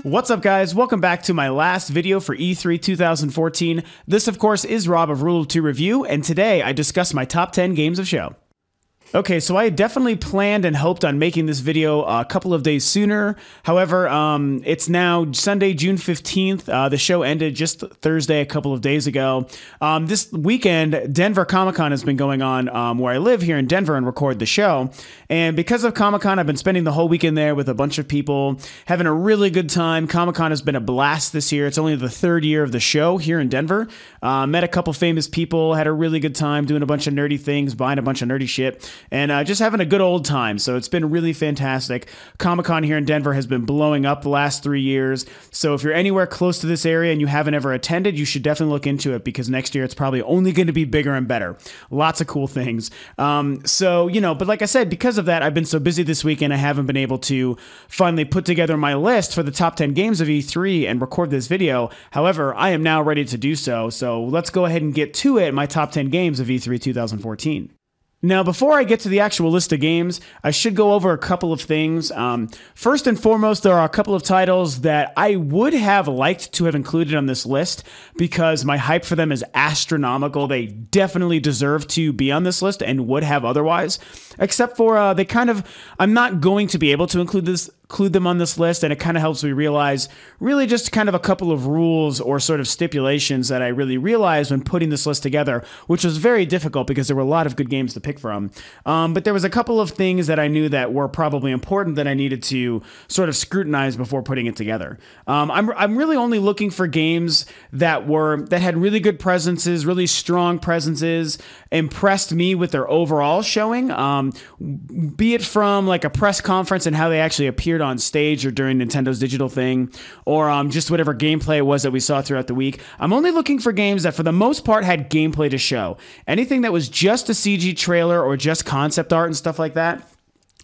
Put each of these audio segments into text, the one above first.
What's up, guys? Welcome back to my last video for E3 2014. This, of course, is Rob of Rule of Two Review, and today I discuss my top 10 games of show. Okay, so I had definitely planned and hoped on making this video a couple of days sooner. However, it's now Sunday, June 15th. The show ended just Thursday, a couple of days ago. This weekend, Denver Comic-Con has been going on where I live here in Denver and record the show. And because of Comic-Con, I've been spending the whole weekend there with a bunch of people, having a really good time. Comic-Con has been a blast this year. It's only the third year of the show here in Denver. Met a couple famous people, had a really good time doing a bunch of nerdy things, buying a bunch of nerdy shit, and just having a good old time. So it's been really fantastic. Comic-Con here in Denver has been blowing up the last 3 years. So if you're anywhere close to this area and you haven't ever attended, you should definitely look into it because next year it's probably only going to be bigger and better. Lots of cool things. But like I said, because of that, I've been so busy this weekend, I haven't been able to finally put together my list for the top 10 games of E3 and record this video. However, I am now ready to do so. So let's go ahead and get to it, my top 10 games of E3 2014. Now, before I get to the actual list of games, I should go over a couple of things. First and foremost, there are a couple of titles that I would have liked to have included on this list because my hype for them is astronomical. They definitely deserve to be on this list and would have otherwise, except for I'm not going to be able to include them on this list, and it kind of helps me realize really just kind of a couple of rules or sort of stipulations that I really realized when putting this list together, which was very difficult because there were a lot of good games to pick from. But there was a couple of things that I knew that were probably important that I needed to sort of scrutinize before putting it together. I'm really only looking for games that had really good presences, really strong presences, impressed me with their overall showing, be it from like a press conference and how they actually appeared on stage or during Nintendo's digital thing, or just whatever gameplay it was that we saw throughout the week. I'm only looking for games that for the most part had gameplay to show. Anything that was just a CG trailer or just concept art and stuff like that,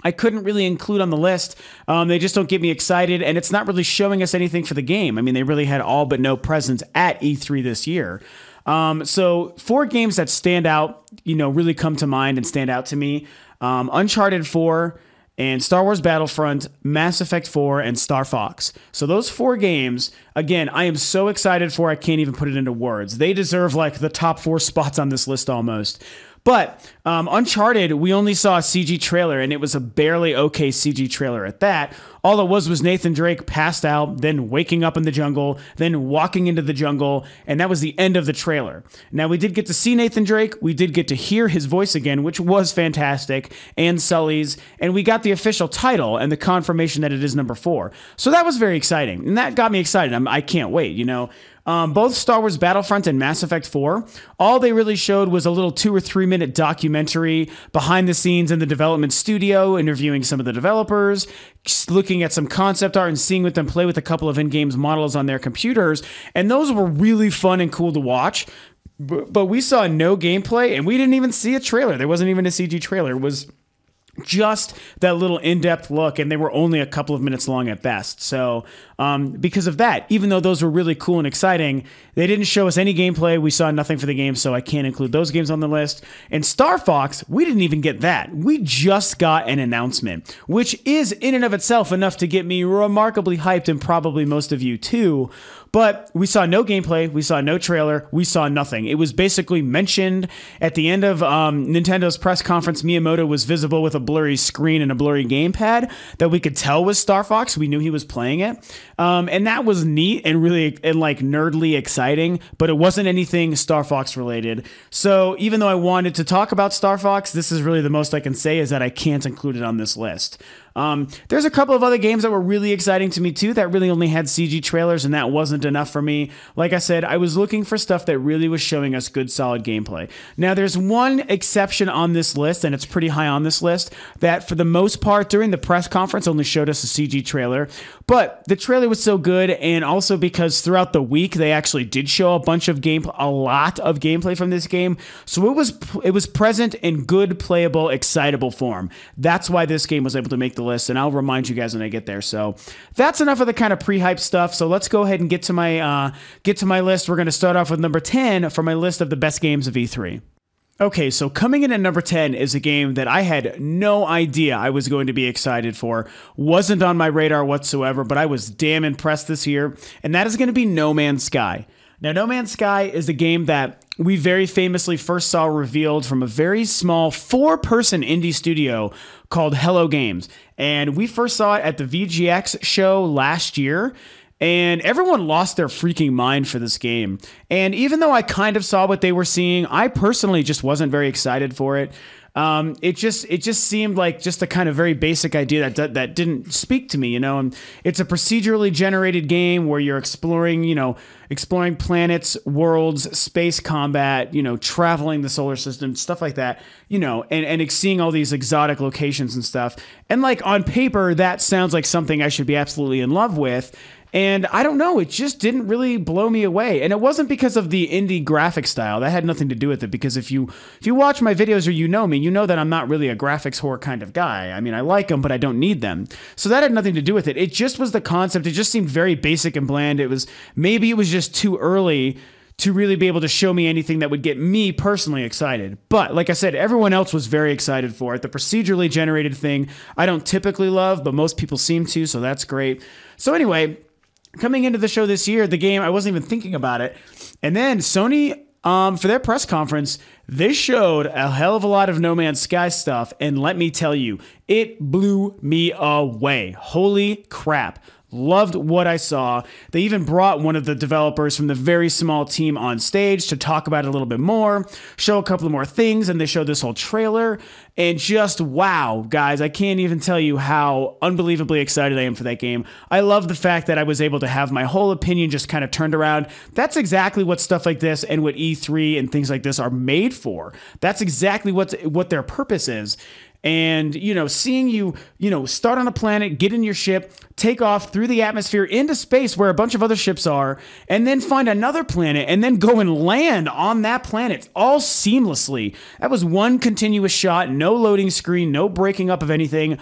I couldn't really include on the list. They just don't get me excited, and it's not really showing us anything for the game. I mean, they really had all but no presence at E3 this year. So 4 games that stand out, really come to mind and stand out to me. Uncharted 4, and Star Wars Battlefront, Mass Effect 4, and Star Fox. So those 4 games, again, I am so excited for, I can't even put it into words. They deserve like the top 4 spots on this list almost. But Uncharted, we only saw a CG trailer, and it was a barely okay CG trailer at that. All it was Nathan Drake passed out, then waking up in the jungle, then walking into the jungle, and that was the end of the trailer. Now, we did get to see Nathan Drake, we did get to hear his voice again, which was fantastic, and Sully's, and we got the official title and the confirmation that it is number 4. So that was very exciting, and that got me excited. I can't wait, Both Star Wars Battlefront and Mass Effect 4, all they really showed was a little 2 or 3 minute documentary behind the scenes in the development studio, interviewing some of the developers, looking at some concept art and seeing with them play with a couple of in-game models on their computers. And those were really fun and cool to watch. But we saw no gameplay, and we didn't even see a trailer. There wasn't even a CG trailer. It was just that little in-depth look, and they were only a couple of minutes long at best. So because of that, even though those were really cool and exciting, they didn't show us any gameplay. We saw nothing for the game, so I can't include those games on the list. And Star Fox, we didn't even get that. We just got an announcement, which is in and of itself enough to get me remarkably hyped, and probably most of you too. But we saw no gameplay, we saw no trailer, we saw nothing. It was basically mentioned at the end of Nintendo's press conference. Miyamoto was visible with a blurry screen and a blurry gamepad that we could tell was Star Fox. We knew he was playing it. And that was neat and really like nerdly exciting, but it wasn't anything Star Fox related. So even though I wanted to talk about Star Fox, this is really the most I can say is that I can't include it on this list. There's a couple of other games that were really exciting to me too that really only had CG trailers, and that wasn't enough for me. Like I said, I was looking for stuff that really was showing us good, solid gameplay. Now, there's one exception on this list, and it's pretty high on this list, that for the most part during the press conference only showed us a CG trailer, but the trailer was so good, and also because throughout the week they actually did show a lot of gameplay from this game, so it was present in good, playable, excitable form. That's why this game was able to make the list, and I'll remind you guys when I get there. So that's enough of the kind of pre-hype stuff. So let's go ahead and get to my list. We're going to start off with number 10 for my list of the best games of E3. Okay, so coming in at number 10 is a game that I had no idea I was going to be excited for. Wasn't on my radar whatsoever, but I was damn impressed this year, and that is going to be No Man's Sky. Now, No Man's Sky is a game that we very famously first saw revealed from a very small 4-person indie studio called Hello Games. And we first saw it at the VGX show last year, and everyone lost their freaking mind for this game. And even though I kind of saw what they were seeing, I personally just wasn't very excited for it. It just seemed like just a kind of very basic idea that didn't speak to me, you know. And it's a procedurally generated game where you're exploring, exploring planets, worlds, space combat, traveling the solar system, stuff like that, and seeing all these exotic locations and stuff. And like on paper, that sounds like something I should be absolutely in love with. And I don't know, it just didn't really blow me away. And it wasn't because of the indie graphic style. That had nothing to do with it, because if you watch my videos or you know me, you know that I'm not really a graphics whore kind of guy. I mean, I like them, but I don't need them. So that had nothing to do with it. It just was the concept. It just seemed very basic and bland. Maybe it was just too early to really be able to show me anything that would get me personally excited. But like I said, everyone else was very excited for it. The procedurally generated thing, I don't typically love, but most people seem to, so that's great. So anyway, coming into the show this year, the game, I wasn't even thinking about it. And then Sony, for their press conference, they showed a hell of a lot of No Man's Sky stuff. And let me tell you, it blew me away. Holy crap. Loved what I saw. They even brought one of the developers from the very small team on stage to talk about it a little bit more, show a couple of more things, and they showed this whole trailer. And just wow, guys, I can't even tell you how unbelievably excited I am for that game. I love the fact that I was able to have my whole opinion just kind of turned around. That's exactly what stuff like this and what E3 and things like this are made for. That's exactly what their purpose is. And, seeing you, start on a planet, get in your ship, take off through the atmosphere into space where a bunch of other ships are, and then find another planet, and then go and land on that planet all seamlessly. That was one continuous shot, no loading screen, no breaking up of anything.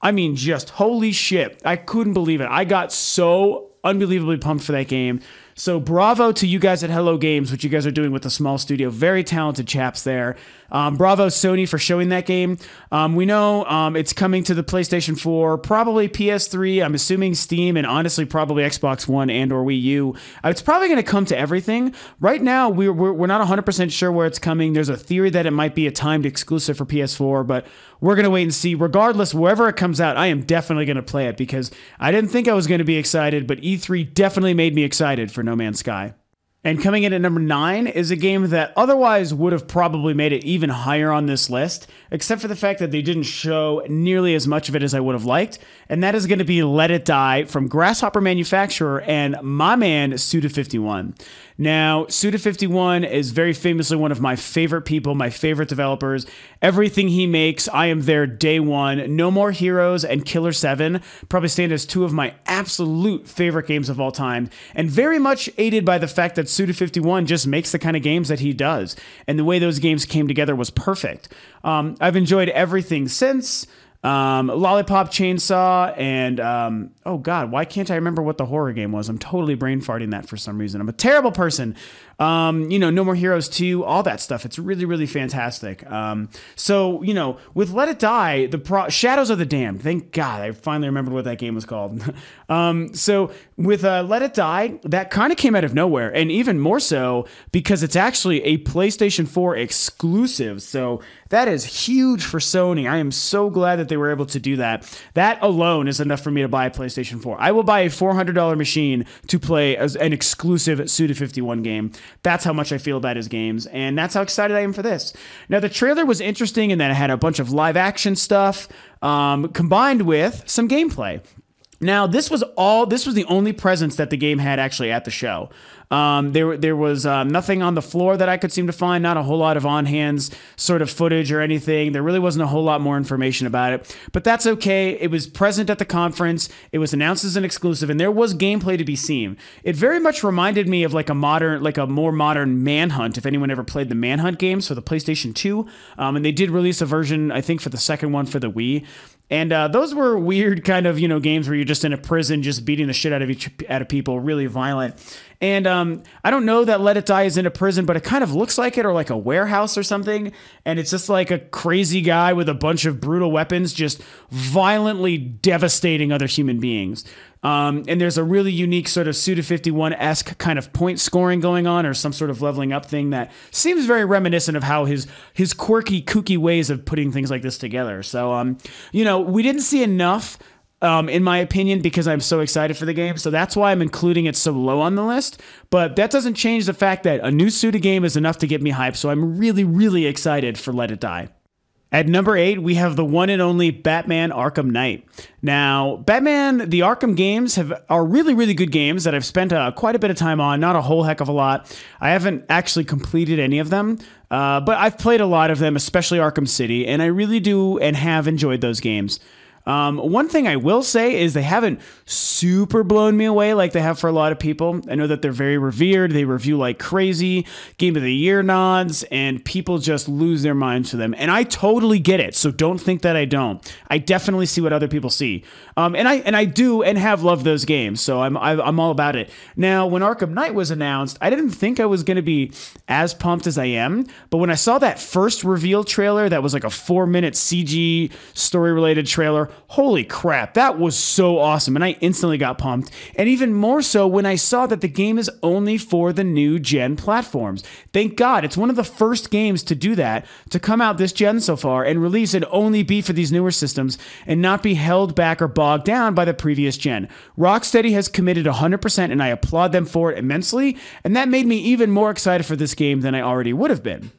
I mean, just holy shit. I couldn't believe it. I got so unbelievably pumped for that game. So bravo to you guys at Hello Games, what you guys are doing with the small studio. Very talented chaps there. Bravo Sony for showing that game. We know it's coming to the PlayStation 4, probably PS3, I'm assuming Steam, and honestly probably Xbox One and or Wii U. It's probably going to come to everything. Right now, we're not 100% sure where it's coming. There's a theory that it might be a timed exclusive for PS4, but we're going to wait and see. Regardless, wherever it comes out, I am definitely going to play it because I didn't think I was going to be excited, but E3 definitely made me excited for No Man's Sky. And coming in at number 9 is a game that otherwise would have probably made it even higher on this list, except for the fact that they didn't show nearly as much of it as I would have liked, and that is going to be Let It Die from Grasshopper Manufacturer and my man, Suda51. Now, Suda51 is very famously one of my favorite people, my favorite developers. Everything he makes, I am there day one. No More Heroes and Killer 7 probably stand as two of my absolute favorite games of all time, and very much aided by the fact that Suda51 just makes the kind of games that he does, and the way those games came together was perfect. I've enjoyed everything since. Lollipop Chainsaw and, oh God, why can't I remember what the horror game was? I'm totally brain farting that for some reason. I'm a terrible person. No More Heroes 2, all that stuff. It's really, really fantastic. So, with Let It Die, Shadows of the Damned, thank God, I finally remembered what that game was called. So with Let It Die, that kind of came out of nowhere, and even more so because it's actually a PlayStation 4 exclusive. So that is huge for Sony. I am so glad that they were able to do that. That alone is enough for me to buy a PlayStation 4. I will buy a $400 machine to play as an exclusive Suda51 game. That's how much I feel about his games, and that's how excited I am for this. Now, the trailer was interesting in that it had a bunch of live action stuff combined with some gameplay. Now, this was the only presence that the game had actually at the show. There was nothing on the floor that I could seem to find, not a whole lot of on-hands sort of footage or anything. There really wasn't a whole lot more information about it, but that's okay. It was present at the conference. It was announced as an exclusive, and there was gameplay to be seen. It very much reminded me of like a more modern Manhunt, if anyone ever played the Manhunt games for the PlayStation 2. And they did release a version, I think, for the second one for the Wii. And those were weird kind of, games where you're just in a prison, just beating the shit out of people, really violent. And I don't know that Let It Die is in a prison, but it kind of looks like it, or like a warehouse or something. And it's just like a crazy guy with a bunch of brutal weapons just violently devastating other human beings. And there's a really unique sort of Suda51-esque kind of point scoring going on, or some sort of leveling up thing that seems very reminiscent of how his quirky, kooky ways of putting things like this together. So, you know, we didn't see enough, in my opinion, because I'm so excited for the game. So that's why I'm including it so low on the list. But that doesn't change the fact that a new Suda game is enough to get me hyped. So I'm really, really excited for Let It Die. At number 8, we have the one and only Batman Arkham Knight. Now, Batman, the Arkham games are really, really good games that I've spent quite a bit of time on, not a whole heck of a lot. I haven't actually completed any of them, but I've played a lot of them, especially Arkham City, and I really do and have enjoyed those games. One thing I will say is they haven't super blown me away like they have for a lot of people. I know that they're very revered. They review like crazy, Game of the Year nods, and people just lose their minds for them. And I totally get it. So don't think that I don't. I definitely see what other people see. And I do and have loved those games. So I'm all about it. Now, when Arkham Knight was announced, I didn't think I was going to be as pumped as I am. But when I saw that first reveal trailer, that was like a 4-minute CG story-related trailer, holy crap, that was so awesome, and I instantly got pumped. And even more so when I saw that the game is only for the new gen platforms. Thank God, it's one of the first games to do that, to come out this gen so far and release and only be for these newer systems and not be held back or bogged down by the previous gen. Rocksteady has committed 100%, and I applaud them for it immensely, and that made me even more excited for this game than I already would have been.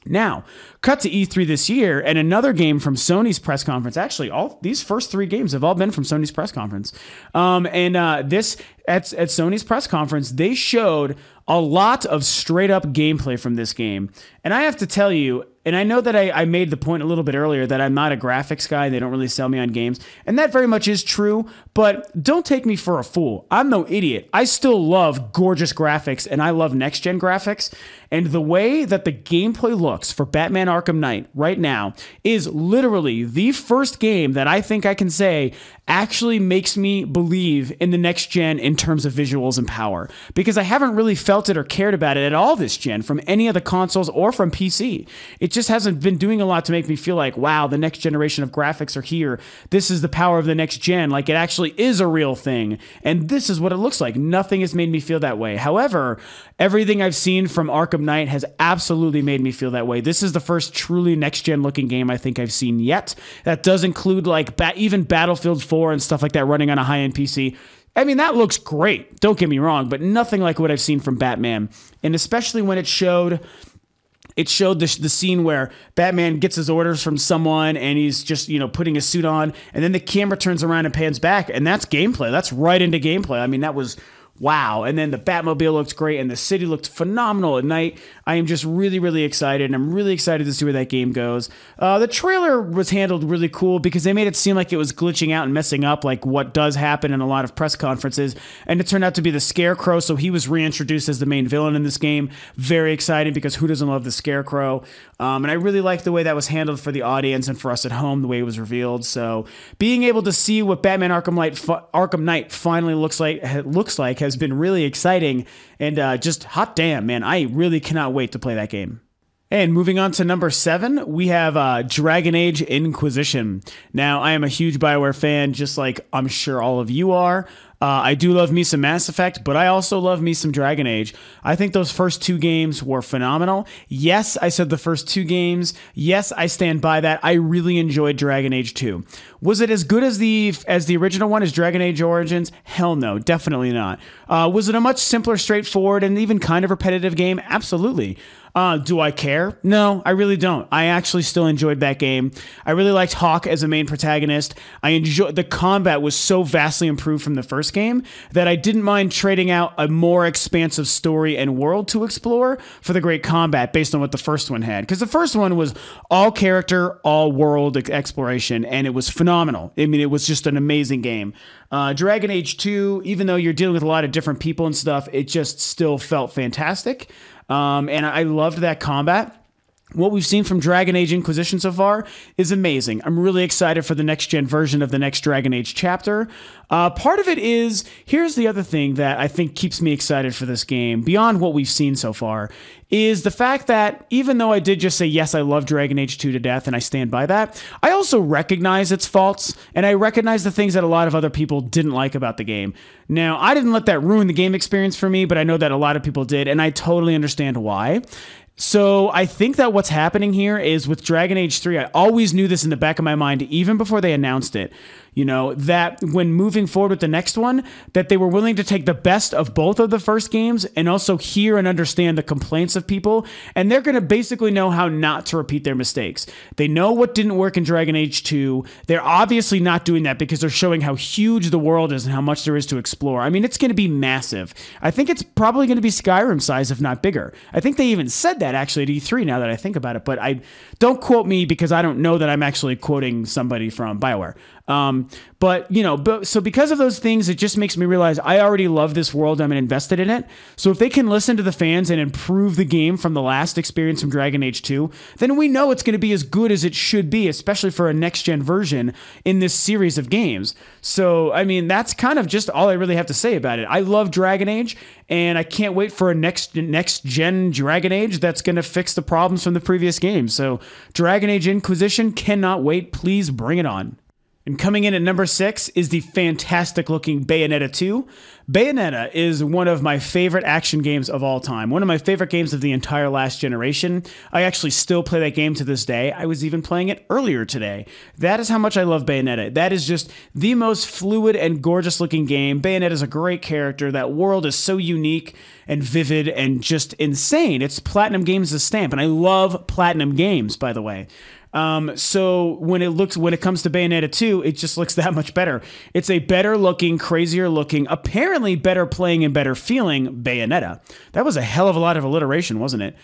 Now, cut to E3 this year, and another game from Sony's press conference. Actually, these first 3 games have all been from Sony's press conference. This at Sony's press conference, they showed a lot of straight up gameplay from this game. And I have to tell you, and I know that I made the point a little bit earlier that I'm not a graphics guy. They don't really sell me on games. And that very much is true, but don't take me for a fool. I'm no idiot. I still love gorgeous graphics, and I love next-gen graphics. And the way that the gameplay looks for Batman Arkham Knight right now is literally the first game that I think I can say actually makes me believe in the next gen in terms of visuals and power. Because I haven't really felt it or cared about it at all this gen from any of the consoles or from PC. It just hasn't been doing a lot to make me feel like, wow, the next generation of graphics are here. This is the power of the next gen. Like, it actually is a real thing. And this is what it looks like. Nothing has made me feel that way. However, everything I've seen from Arkham Knight has absolutely made me feel that way. This is the first truly next-gen looking game I think I've seen yet. That does include like even Battlefield 4 and stuff like that running on a high-end PC. I mean, that looks great. Don't get me wrong, but nothing like what I've seen from Batman. And especially when it showed the scene where Batman gets his orders from someone and he's just, you know, putting a suit on, and then the camera turns around and pans back, and that's gameplay. That's right into gameplay. I mean, that was wow. And then the Batmobile looked great, and the city looked phenomenal at night. I am just really, really excited, and I'm really excited to see where that game goes. The trailer was handled really cool because they made it seem like it was glitching out and messing up like what does happen in a lot of press conferences, and it turned out to be the Scarecrow, so he was reintroduced as the main villain in this game. Very exciting, because who doesn't love the Scarecrow? And I really liked the way that was handled for the audience and for us at home, the way it was revealed. So being able to see what Batman Arkham Knight finally looks like has been really exciting, and just hot damn, man, I really cannot wait to play that game. And moving on to number 7, we have Dragon Age Inquisition. Now, I am a huge BioWare fan, just like I'm sure all of you are. I do love me some Mass Effect, but I also love me some Dragon Age. I think those first 2 games were phenomenal. Yes, I said the first 2 games. Yes, I stand by that. I really enjoyed Dragon Age 2. Was it as good as the original one, as Dragon Age Origins? Hell no, definitely not. Was it a much simpler, straightforward, and even kind of repetitive game? Absolutely. Do I care? No, I really don't. I actually still enjoyed that game. I really liked Hawk as a main protagonist. The combat was so vastly improved from the first game that I didn't mind trading out a more expansive story and world to explore for the great combat based on what the first one had. Because the first one was all character, all world exploration, and it was phenomenal. I mean, it was just an amazing game. Dragon Age 2, even though you're dealing with a lot of different people and stuff, it just still felt fantastic. And I loved that combat. What we've seen from Dragon Age Inquisition so far is amazing. I'm really excited for the next-gen version of the next Dragon Age chapter. Part of it is, here's the other thing that I think keeps me excited for this game, beyond what we've seen so far, is the fact that even though I did just say, yes, I love Dragon Age 2 to death, and I stand by that, I also recognize its faults, and I recognize the things that a lot of other people didn't like about the game. Now, I didn't let that ruin the game experience for me, but I know that a lot of people did, and I totally understand why. So I think that what's happening here is with Dragon Age 3, I always knew this in the back of my mind, even before they announced it, that when moving forward with the next one, that they were willing to take the best of both of the first games and also hear and understand the complaints of people. And they're going to basically know how not to repeat their mistakes. They know what didn't work in Dragon Age 2. They're obviously not doing that because they're showing how huge the world is and how much there is to explore. I mean, it's going to be massive. I think it's probably going to be Skyrim size, if not bigger. I think they even said that actually at E3 now that I think about it, but don't quote me because I don't know that I'm actually quoting somebody from BioWare. So because of those things, it just makes me realize I already love this world. I'm invested in it. So if they can listen to the fans and improve the game from the last experience from Dragon Age 2, then we know it's going to be as good as it should be, especially for a next-gen version in this series of games. So, I mean, that's kind of just all I really have to say about it. I love Dragon Age, and I can't wait for a next-gen Dragon Age that's going to fix the problems from the previous game. So, Dragon Age Inquisition, cannot wait. Please bring it on. And coming in at number 6 is the fantastic-looking Bayonetta 2. Bayonetta is one of my favorite action games of all time. One of my favorite games of the entire last generation. I actually still play that game to this day. I was even playing it earlier today. That is how much I love Bayonetta. That is just the most fluid and gorgeous-looking game. Bayonetta is a great character. That world is so unique and vivid and just insane. It's Platinum Games' stamp, and I love Platinum Games, by the way. So when it comes to Bayonetta 2, it just looks that much better. It's a better looking, crazier looking, apparently better playing and better feeling Bayonetta. That was a hell of a lot of alliteration, wasn't it?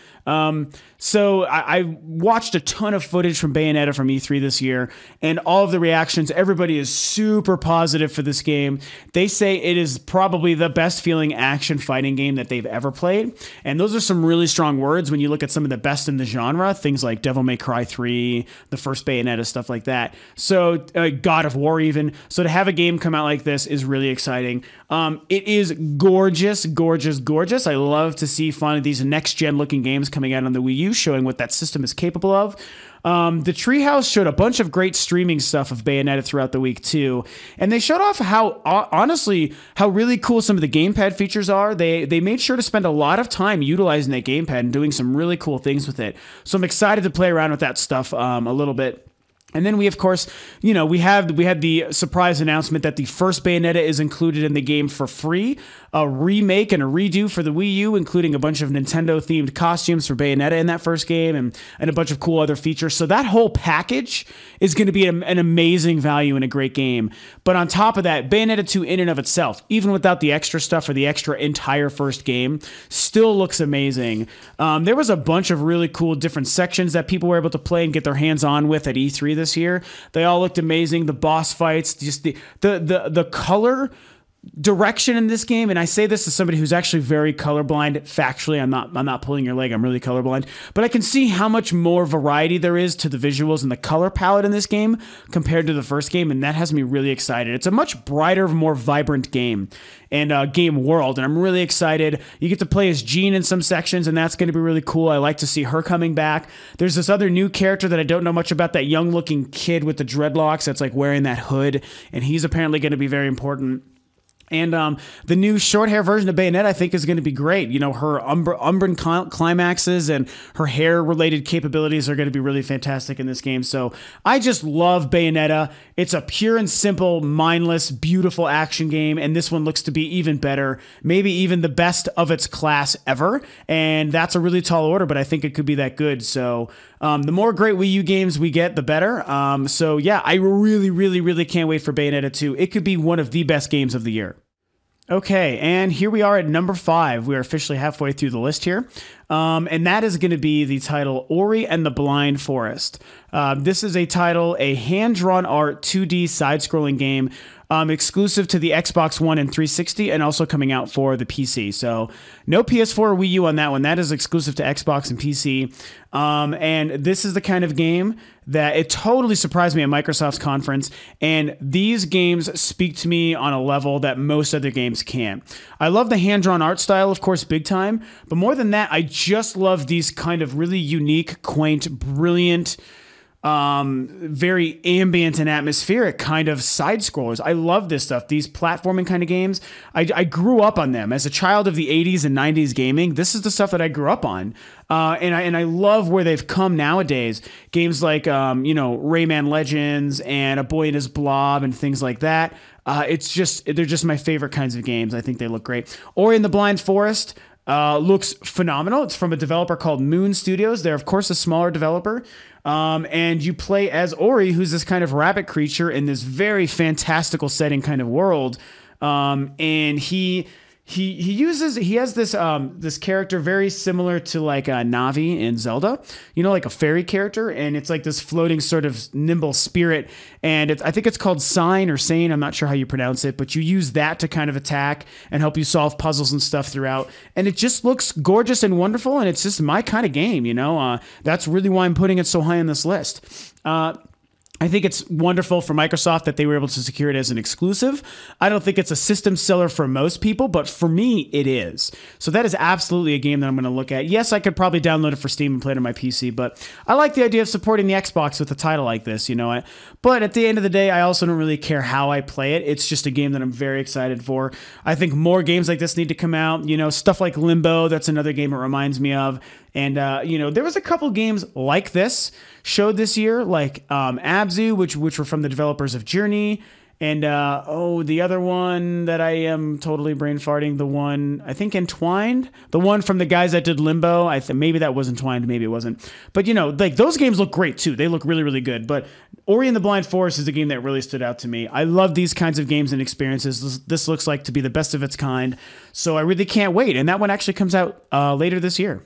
So I watched a ton of footage from Bayonetta from E3 this year, and all of the reactions, everybody is super positive for this game. They say it is probably the best feeling action fighting game that they've ever played. And those are some really strong words when you look at some of the best in the genre, things like Devil May Cry 3, the first Bayonetta, stuff like that. So God of War even. So to have a game come out like this is really exciting. It is gorgeous, gorgeous, gorgeous. I love to see finally these next-gen looking games coming out on the Wii U, showing what that system is capable of. The Treehouse showed a bunch of great streaming stuff of Bayonetta throughout the week too, and they showed off how, honestly, how really cool some of the gamepad features are. They made sure to spend a lot of time utilizing that gamepad and doing some really cool things with it. So I'm excited to play around with that stuff a little bit. And then we, of course, we had the surprise announcement that the first Bayonetta is included in the game for free, a remake and a redo for the Wii U, including a bunch of Nintendo-themed costumes for Bayonetta in that first game and a bunch of cool other features. So that whole package is going to be an amazing value and a great game. But on top of that, Bayonetta 2 in and of itself, even without the extra stuff or the extra entire first game, still looks amazing. There was a bunch of really cool different sections that people were able to play and get their hands on with at E3 this year. They all looked amazing. The boss fights, just the color direction in this game, and I say this as somebody who's actually very colorblind. Factually, I'm not pulling your leg. I'm really colorblind, but I can see how much more variety there is to the visuals and the color palette in this game compared to the first game, and that has me really excited. It's a much brighter, more vibrant game and game world, and I'm really excited. You get to play as Jean in some sections, and that's going to be really cool. I like to see her coming back. There's this other new character that I don't know much about, that young-looking kid with the dreadlocks that's like wearing that hood, and he's apparently going to be very important. And the new short hair version of Bayonetta, I think, is going to be great. Her Umbran climaxes and her hair-related capabilities are going to be really fantastic in this game. So I just love Bayonetta. It's a pure and simple, mindless, beautiful action game, and this one looks to be even better, maybe even the best of its class ever. And that's a really tall order, but I think it could be that good. So the more great Wii U games we get, the better. So yeah, I really, really, really can't wait for Bayonetta 2. It could be one of the best games of the year. Okay, and here we are at number 5. We are officially halfway through the list here. And that is going to be the title Ori and the Blind Forest. This is a title, a hand-drawn art 2D side-scrolling game exclusive to the Xbox One and 360, and also coming out for the PC. So no PS4 or Wii U on that one. That is exclusive to Xbox and PC. And this is the kind of game that it totally surprised me at Microsoft's conference. And these games speak to me on a level that most other games can't. I love the hand-drawn art style, of course, big time. But more than that, I just love these kind of really unique, quaint, brilliant, very ambient and atmospheric kind of side scrollers. I love this stuff. These platforming kind of games. I grew up on them as a child of the 80s and 90s gaming. This is the stuff that I grew up on. And I love where they've come nowadays. Games like, Rayman Legends and A Boy and His Blob and things like that. They're just my favorite kinds of games. I think they look great. Ori and the Blind Forest looks phenomenal. It's from a developer called Moon Studios. They're, of course, a smaller developer. And you play as Ori, who's this kind of rabbit creature in this very fantastical setting kind of world. And he has this character very similar to like Navi in Zelda, like a fairy character, and it's like this floating sort of nimble spirit, and I think it's called Sign or Sane, I'm not sure how you pronounce it, but you use that to kind of attack and help you solve puzzles and stuff throughout, and it just looks gorgeous and wonderful, and it's just my kind of game, that's really why I'm putting it so high on this list. I think it's wonderful for Microsoft that they were able to secure it as an exclusive. I don't think it's a system seller for most people, but for me, it is. So that is absolutely a game that I'm going to look at. Yes, I could probably download it for Steam and play it on my PC, but I like the idea of supporting the Xbox with a title like this, But at the end of the day, I also don't really care how I play it. It's just a game that I'm very excited for. I think more games like this need to come out. Stuff like Limbo, that's another game it reminds me of. And, there was a couple games like this showed this year, like Abzu, which were from the developers of Journey. And, the other one that I am totally brain farting, the one, I think Entwined, the one from the guys that did Limbo. Maybe that was Entwined, maybe it wasn't. But, like those games look great too. They look really, really good. But Ori and the Blind Forest is a game that really stood out to me. I love these kinds of games and experiences. This looks like to be the best of its kind. So I really can't wait. And that one actually comes out later this year.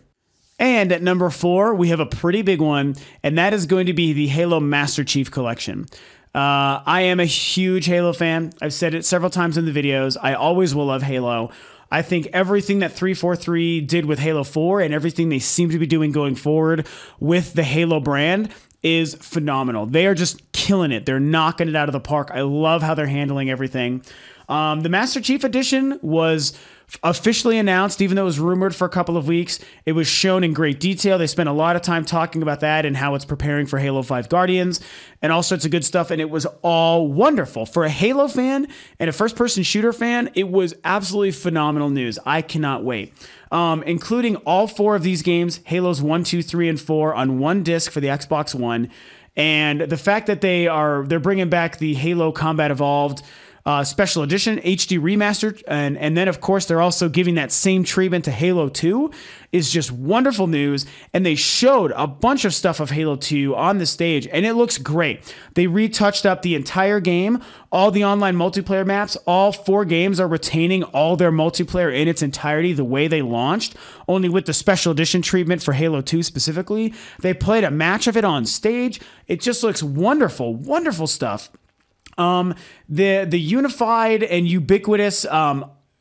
And at number 4, we have a pretty big one, and that is going to be the Halo Master Chief Collection. I am a huge Halo fan. I've said it several times in the videos. I always will love Halo. I think everything that 343 did with Halo 4 and everything they seem to be doing going forward with the Halo brand is phenomenal. They are just killing it. They're knocking it out of the park. I love how they're handling everything. The Master Chief Edition was officially announced, even though it was rumored for a couple of weeks. It was shown in great detail. They spent a lot of time talking about that and how it's preparing for Halo 5 Guardians and all sorts of good stuff, and it was all wonderful. For a Halo fan and a first-person shooter fan, it was absolutely phenomenal news. I cannot wait. Including all 4 of these games, Halos 1, 2, 3, and 4 on one disc for the Xbox One, and the fact that they're bringing back the Halo Combat Evolved Special Edition, HD Remastered, and then, of course, they're also giving that same treatment to Halo 2 is just wonderful news, and they showed a bunch of stuff of Halo 2 on the stage, and it looks great. They retouched up the entire game, all the online multiplayer maps, all 4 games are retaining all their multiplayer in its entirety the way they launched, only with the Special Edition treatment for Halo 2 specifically. They played a match of it on stage. It just looks wonderful, wonderful stuff. The unified and ubiquitous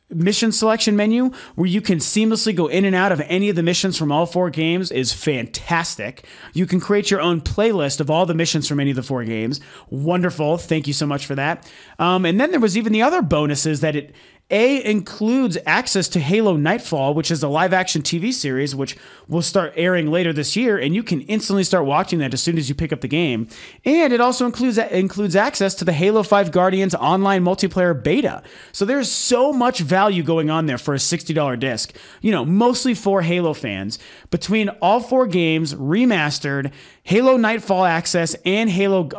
mission selection menu where you can seamlessly go in and out of any of the missions from all 4 games is fantastic. You can create your own playlist of all the missions from any of the 4 games. Wonderful. Thank you so much for that. And then there was even the other bonuses that it includes access to Halo Nightfall, which is a live-action TV series, which will start airing later this year, and you can instantly start watching that as soon as you pick up the game. And it also includes access to the Halo 5 Guardians online multiplayer beta. So there's so much value going on there for a $60 disc, mostly for Halo fans. Between all 4 games, remastered, Halo Nightfall access, and Halo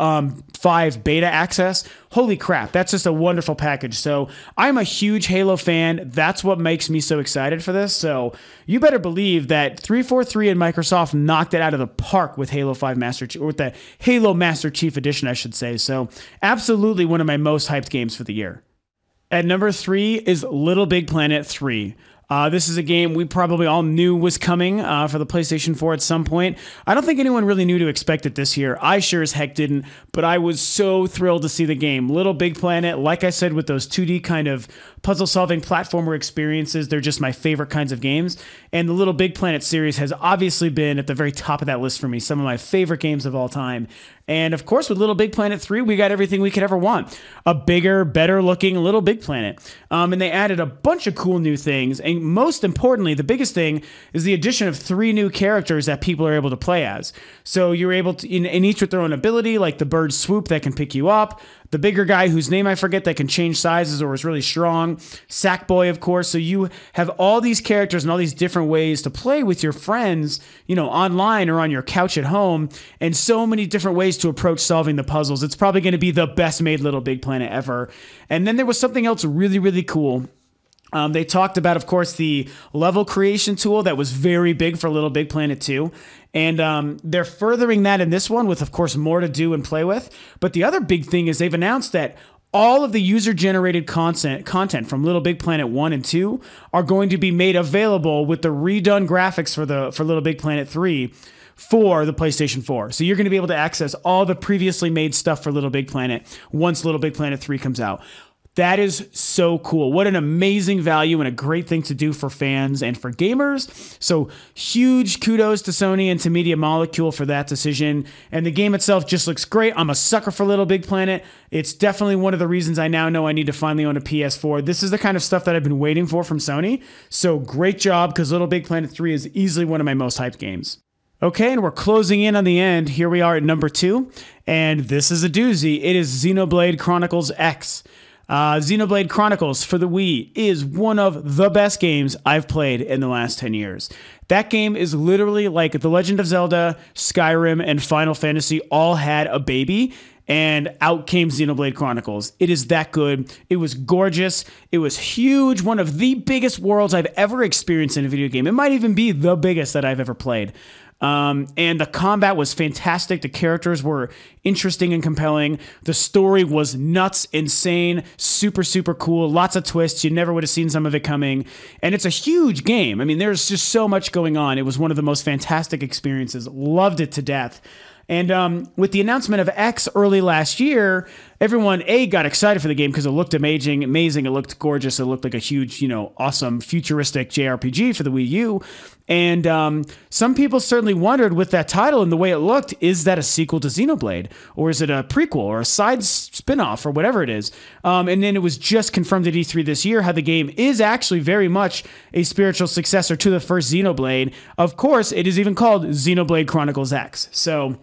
5 beta access, holy crap, that's just a wonderful package. So I'm a huge Halo fan. That's what makes me so excited for this. So you better believe that 343 and Microsoft knocked it out of the park with Halo 5 Master Chief, or with the Halo Master Chief Edition, I should say. So absolutely one of my most hyped games for the year. At number 3 is Little Big Planet 3. This is a game we probably all knew was coming for the PlayStation 4 at some point. I don't think anyone really knew to expect it this year. I sure as heck didn't, but I was so thrilled to see the game. Little Big Planet, like I said, with those 2D kind of puzzle-solving platformer experiences, they're just my favorite kinds of games. And the Little Big Planet series has obviously been at the very top of that list for me, some of my favorite games of all time. And of course, with Little Big Planet 3, we got everything we could ever want. A bigger, better looking Little Big Planet. And they added a bunch of cool new things. And most importantly, the biggest thing is the addition of 3 new characters that people are able to play as. So you're able to, in each with their own ability, like the bird Swoop that can pick you up, the bigger guy whose name I forget that can change sizes or is really strong, Sackboy, of course. So you have all these characters and all these different ways to play with your friends, online or on your couch at home, and so many different ways to approach solving the puzzles. It's probably going to be the best made Little Big Planet ever. And then there was something else really, really cool. They talked about, of course, the level creation tool that was very big for Little Big Planet 2. And they're furthering that in this one with, of course, more to do and play with. But the other big thing is they've announced that all of the user-generated content from Little Big Planet 1 and 2 are going to be made available with the redone graphics for Little Big Planet 3 for the PlayStation 4. So you're going to be able to access all the previously made stuff for Little Big Planet once Little Big Planet 3 comes out. That is so cool. What an amazing value and a great thing to do for fans and for gamers. So huge kudos to Sony and to Media Molecule for that decision. And the game itself just looks great. I'm a sucker for Little Big Planet. It's definitely one of the reasons I now know I need to finally own a PS4. This is the kind of stuff that I've been waiting for from Sony. So great job, because Little Big Planet 3 is easily one of my most hyped games. Okay, and we're closing in on the end. Here we are at number 2. And this is a doozy. It is Xenoblade Chronicles X. Xenoblade Chronicles for the Wii is one of the best games I've played in the last 10 years. That game is literally like The Legend of Zelda, Skyrim, and Final Fantasy all had a baby, and out came Xenoblade Chronicles. It is that good. It was gorgeous. It was huge. One of the biggest worlds I've ever experienced in a video game. It might even be the biggest that I've ever played. And the combat was fantastic. The characters were interesting and compelling. The story was nuts, insane, super, super cool. Lots of twists. You never would have seen some of it coming. And it's a huge game. I mean, there's just so much going on. It was one of the most fantastic experiences. Loved it to death. And with the announcement of X early last year, everyone, got excited for the game because it looked amazing. It looked gorgeous. It looked like a huge, awesome, futuristic JRPG for the Wii U. And some people certainly wondered with that title and the way it looked, is that a sequel to Xenoblade? Or is it a prequel or a side spin-off or whatever it is? And then it was just confirmed at E3 this year how the game is actually very much a spiritual successor to the first Xenoblade. Of course, it is even called Xenoblade Chronicles X. So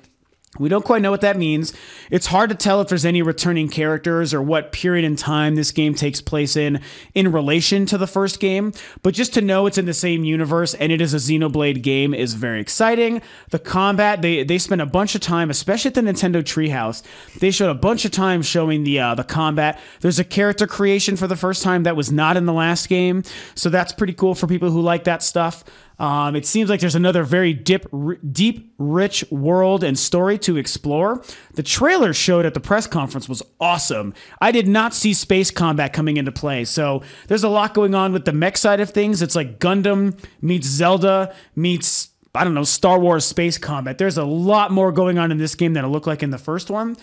we don't quite know what that means. It's hard to tell if there's any returning characters or what period in time this game takes place in relation to the first game. But just to know it's in the same universe and it is a Xenoblade game is very exciting. The combat, they spent a bunch of time, especially at the Nintendo Treehouse. They showed a bunch of time showing the combat. There's a character creation for the first time that was not in the last game. So that's pretty cool for people who like that stuff. It seems like there's another very deep, rich world and story to explore. The trailer showed at the press conference was awesome. I did not see space combat coming into play, so there's a lot going on with the mech side of things. It's like Gundam meets Zelda meets, I don't know, Star Wars space combat. There's a lot more going on in this game than it looked like in the first one.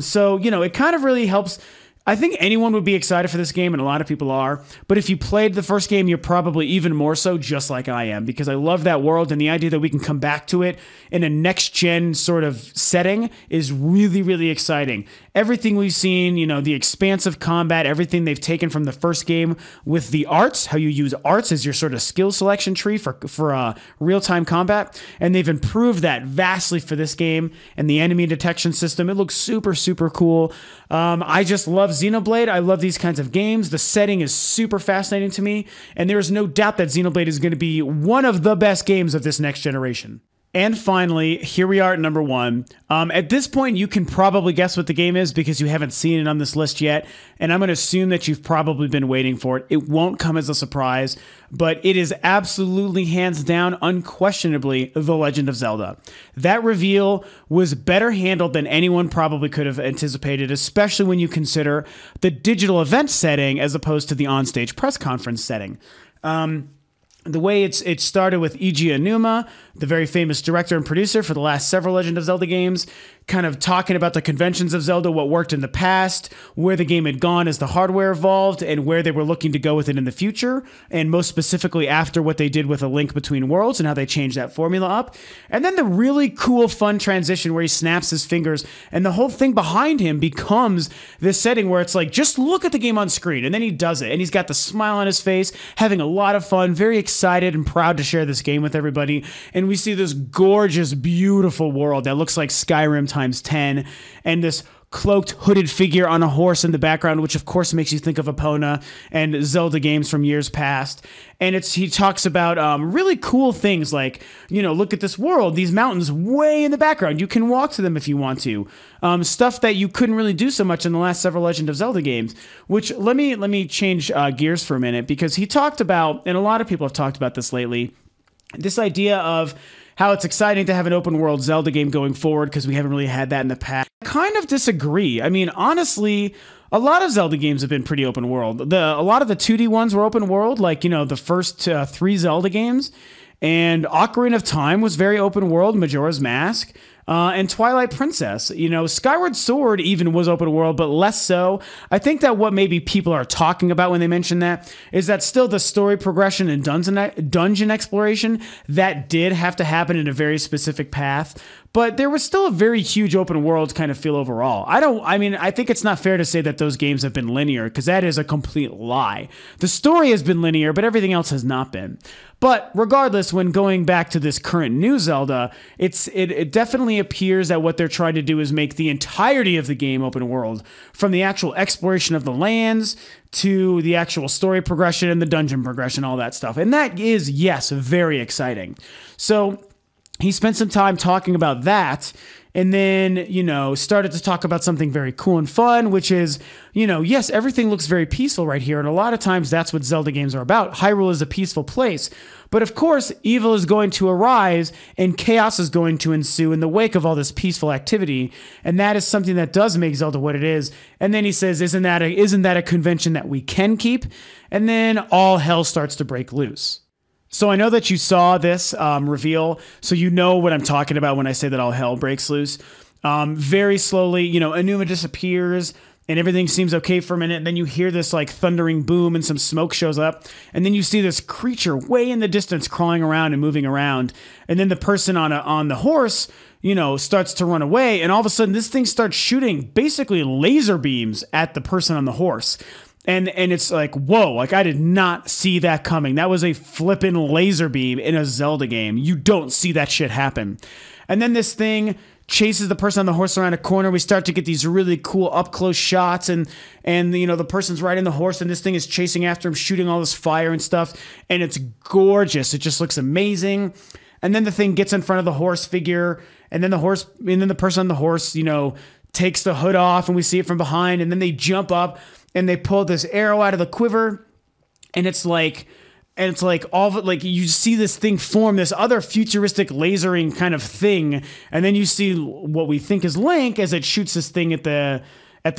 So, it kind of really helps. I think anyone would be excited for this game, and a lot of people are. But if you played the first game, you're probably even more so, just like I am, because I love that world, and the idea that we can come back to it in a next-gen sort of setting is really, really exciting. Everything we've seen, the expansive combat, everything they've taken from the first game with the arts, how you use arts as your sort of skill selection tree for real-time combat, and they've improved that vastly for this game, and the enemy detection system, it looks super, super cool. I just love Xenoblade. I love these kinds of games. The setting is super fascinating to me, and there is no doubt that Xenoblade is going to be one of the best games of this next generation. And finally, here we are at number 1. At this point, you can probably guess what the game is because you haven't seen it on this list yet, and I'm going to assume that you've probably been waiting for it. It won't come as a surprise, but it is absolutely, hands down, unquestionably, The Legend of Zelda. That reveal was better handled than anyone probably could have anticipated, especially when you consider the digital event setting as opposed to the onstage press conference setting. The way it started with Eiji Aonuma, the very famous director and producer for the last several Legend of Zelda games, kind of talking about the conventions of Zelda, what worked in the past, where the game had gone as the hardware evolved, and where they were looking to go with it in the future, and most specifically after what they did with A Link Between Worlds and how they changed that formula up. And then the really cool, fun transition where he snaps his fingers, and the whole thing behind him becomes this setting where it's like, just look at the game on screen, and then he does it, and he's got the smile on his face, having a lot of fun, very excited and proud to share this game with everybody. And we see this gorgeous, beautiful world that looks like Skyrim times 10, and this cloaked, hooded figure on a horse in the background, which of course makes you think of Epona and Zelda games from years past. And he talks about really cool things like, look at this world, these mountains way in the background. You can walk to them if you want to. Stuff that you couldn't really do so much in the last several Legend of Zelda games, which let me change gears for a minute, because he talked about, and a lot of people have talked about this lately, this idea of how it's exciting to have an open world Zelda game going forward because we haven't really had that in the past. I kind of disagree. I mean, honestly, a lot of Zelda games have been pretty open world. A lot of the 2D ones were open world, like, the first 3 Zelda games. And Ocarina of Time was very open world, Majora's Mask. And Twilight Princess, Skyward Sword even was open world, but less so. I think that what maybe people are talking about when they mention that is that still the story progression and dungeon exploration that did have to happen in a very specific path. But there was still a very huge open world kind of feel overall. I think it's not fair to say that those games have been linear, because that is a complete lie. The story has been linear, but everything else has not been. But regardless, when going back to this current new Zelda, it definitely appears that what they're trying to do is make the entirety of the game open world, from the actual exploration of the lands to the actual story progression and the dungeon progression, all that stuff. And that is, yes, very exciting. So he spent some time talking about that, and then, started to talk about something very cool and fun, which is, yes, everything looks very peaceful right here. And a lot of times that's what Zelda games are about. Hyrule is a peaceful place. But of course, evil is going to arise and chaos is going to ensue in the wake of all this peaceful activity. And that is something that does make Zelda what it is. And then he says, isn't that a convention that we can keep? And then all hell starts to break loose. So I know that you saw this reveal, so you know what I'm talking about when I say that all hell breaks loose. Very slowly, Aonuma disappears, and everything seems okay for a minute, and then you hear this like thundering boom, and some smoke shows up, and then you see this creature way in the distance crawling around and moving around, and then the person on the horse, starts to run away, and all of a sudden this thing starts shooting basically laser beams at the person on the horse. And it's like, whoa, like I did not see that coming. That was a flippin' laser beam in a Zelda game. You don't see that shit happen. And then this thing chases the person on the horse around a corner. We start to get these really cool up-close shots, and the person's riding the horse, and this thing is chasing after him, shooting all this fire and stuff, and it's gorgeous. It just looks amazing. And then the thing gets in front of the horse figure, and then the person on the horse, takes the hood off, and we see it from behind, and then they jump up, and they pull this arrow out of the quiver, and it's like all of it, like you see this thing form, this other futuristic lasering kind of thing, and then you see what we think is Link as it shoots this thing at the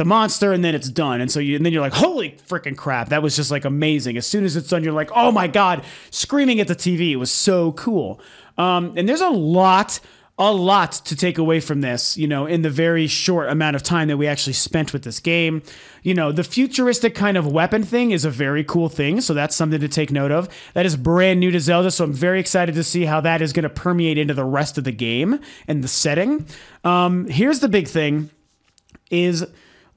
monster, and then it's done. And then you're like, holy freaking crap, that was just like amazing. As soon as it's done, you're like, oh my god, screaming at the TV. It was so cool. And there's a lot to take away from this, in the very short amount of time that we actually spent with this game. The futuristic kind of weapon thing is a very cool thing, so that's something to take note of. That is brand new to Zelda, so I'm very excited to see how that is going to permeate into the rest of the game and the setting. Here's the big thing, is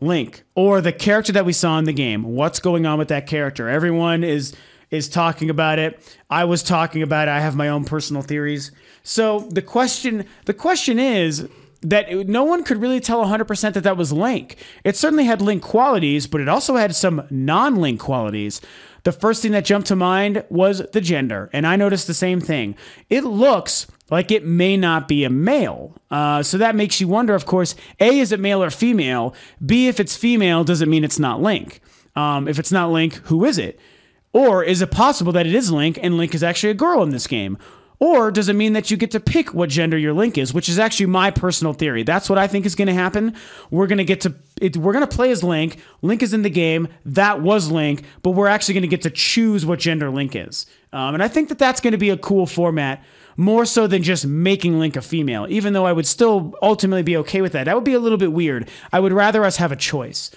Link, or the character that we saw in the game. What's going on with that character? Everyone is talking about it. I was talking about it. I have my own personal theories. So the question is that no one could really tell 100% that was Link. It certainly had Link qualities, but it also had some non-Link qualities. The first thing that jumped to mind was the gender, and I noticed the same thing. It looks like it may not be a male. So that makes you wonder, of course, A, is it male or female? B, if it's female, does it mean it's not Link? If it's not Link, who is it? Or is it possible that it is Link and Link is actually a girl in this game? Or does it mean that you get to pick what gender your Link is, which is actually my personal theory. That's what I think is going to happen. We're going to play as Link. Link is in the game. That was Link, but we're actually going to get to choose what gender Link is. And I think that that's going to be a cool format, more so than just making Link a female, even though I would still ultimately be okay with that. That would be a little bit weird. I would rather us have a choice.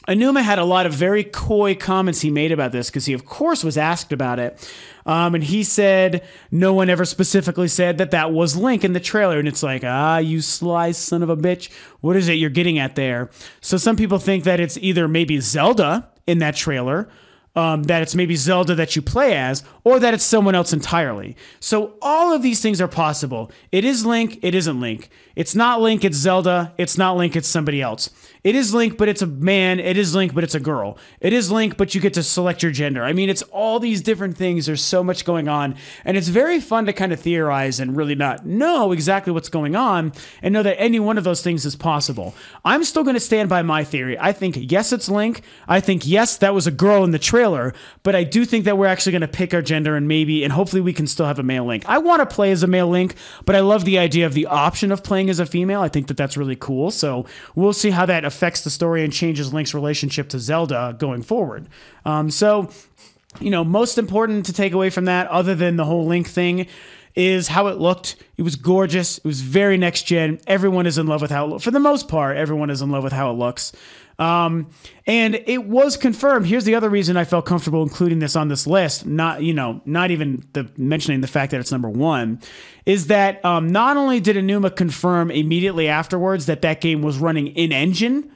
Aonuma had a lot of very coy comments he made about this because he, of course, was asked about it. And he said no one ever specifically said that that was Link in the trailer. And it's like, you sly son of a bitch. What is it you're getting at there? So some people think that it's either maybe Zelda in that trailer, that it's maybe Zelda that you play as, or that it's someone else entirely. So all of these things are possible. It is Link, it isn't Link. It's not Link, it's Zelda. It's not Link, it's somebody else. It is Link, but it's a man. It is Link, but it's a girl. It is Link, but you get to select your gender. I mean, it's all these different things. There's so much going on, and it's very fun to kind of theorize and really not know exactly what's going on and know that any one of those things is possible. I'm still going to stand by my theory. I think, yes, it's Link. I think, yes, that was a girl in the trailer, but I do think that we're actually going to pick our gender and hopefully we can still have a male Link. I want to play as a male Link, but I love the idea of the option of playing as a female. I think that that's really cool. So we'll see how that affects the story and changes Link's relationship to Zelda going forward. Most important to take away from that, other than the whole Link thing, is how it looked. It was gorgeous. It was very next gen. Everyone is in love with how it looks. For the most part, everyone is in love with how it looks. And it was confirmed. Here's the other reason I felt comfortable including this on this list, not even mentioning the fact that it's number one, is that not only did Aonuma confirm immediately afterwards that that game was running in-engine,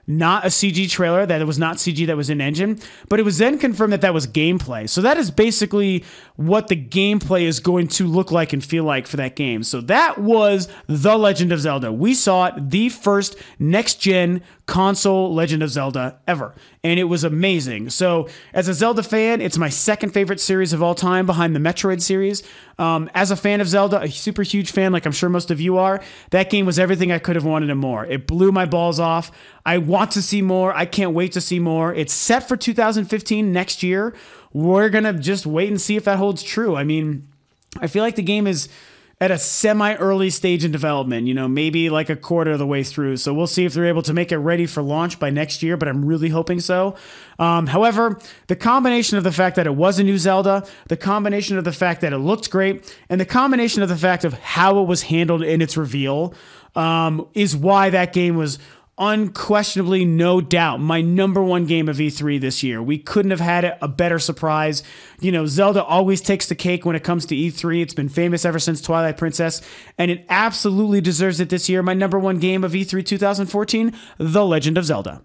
not a CG trailer, that it was not CG that was in engine, but it was then confirmed that that was gameplay. So that is basically what the gameplay is going to look like and feel like for that game. So that was The Legend of Zelda. We saw it, the first next-gen console Legend of Zelda ever, and it was amazing. So as a Zelda fan, it's my second favorite series of all time behind the Metroid series. As a fan of Zelda, a super huge fan, like I'm sure most of you are, that game was everything I could have wanted and more. It blew my balls off. I want to see more. I can't wait to see more. It's set for 2015 next year. We're going to just wait and see if that holds true. I mean, I feel like the game is at a semi-early stage in development, maybe like a quarter of the way through. So we'll see if they're able to make it ready for launch by next year, but I'm really hoping so. However, the combination of the fact that it was a new Zelda, the combination of the fact that it looked great, and the combination of the fact of how it was handled in its reveal is why that game was unquestionably, no doubt, my number one game of E3 this year. We couldn't have had a better surprise. Zelda always takes the cake when it comes to E3. It's been famous ever since Twilight Princess, and it absolutely deserves it this year. My number one game of E3 2014, The Legend of Zelda.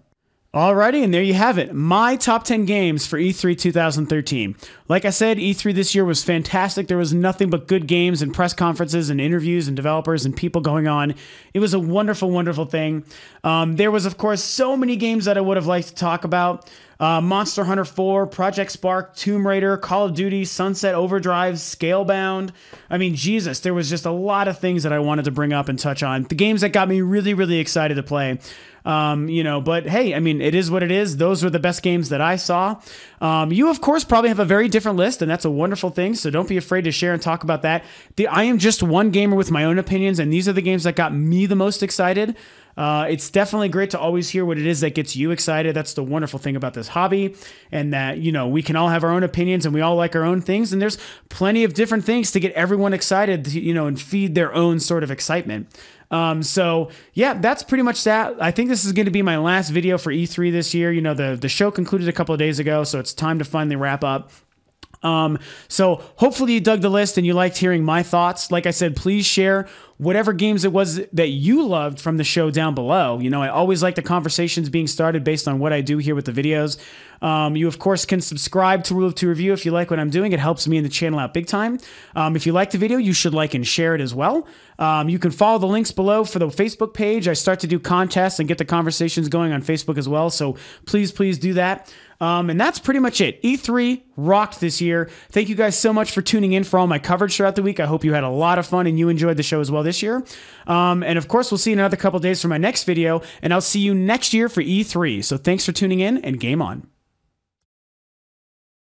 Alrighty, and there you have it. My top 10 games for E3 2013. Like I said, E3 this year was fantastic. There was nothing but good games and press conferences and interviews and developers and people going on. It was a wonderful, wonderful thing. There was, of course, so many games that I would have liked to talk about. Monster Hunter 4, Project Spark, Tomb Raider, Call of Duty, Sunset Overdrive, Scalebound. I mean, Jesus, there was just a lot of things that I wanted to bring up and touch on. The games that got me really, really excited to play. But hey, I mean, it is what it is. Those were the best games that I saw. You, of course, probably have a very different list, and that's a wonderful thing, so don't be afraid to share and talk about that. I am just one gamer with my own opinions, and these are the games that got me the most excited. It's definitely great to always hear what it is that gets you excited. That's the wonderful thing about this hobby, and that, we can all have our own opinions and we all like our own things, and there's plenty of different things to get everyone excited, and feed their own sort of excitement. So yeah, that's pretty much that. I think this is going to be my last video for E3 this year. The show concluded a couple of days ago, so it's time to finally wrap up. So hopefully you dug the list and you liked hearing my thoughts. Like I said, please share whatever games it was that you loved from the show down below. I always like the conversations being started based on what I do here with the videos. You, of course, can subscribe to Rule of Two Review if you like what I'm doing. It helps me and the channel out big time. If you like the video, you should like and share it as well. You can follow the links below for the Facebook page. I start to do contests and get the conversations going on Facebook as well, so please do that. And that's pretty much it. E3 rocked this year. Thank you guys so much for tuning in for all my coverage throughout the week. I hope you had a lot of fun and you enjoyed the show as well this year. And of course, we'll see you in another couple days for my next video, and I'll see you next year for E3. So thanks for tuning in, and game on.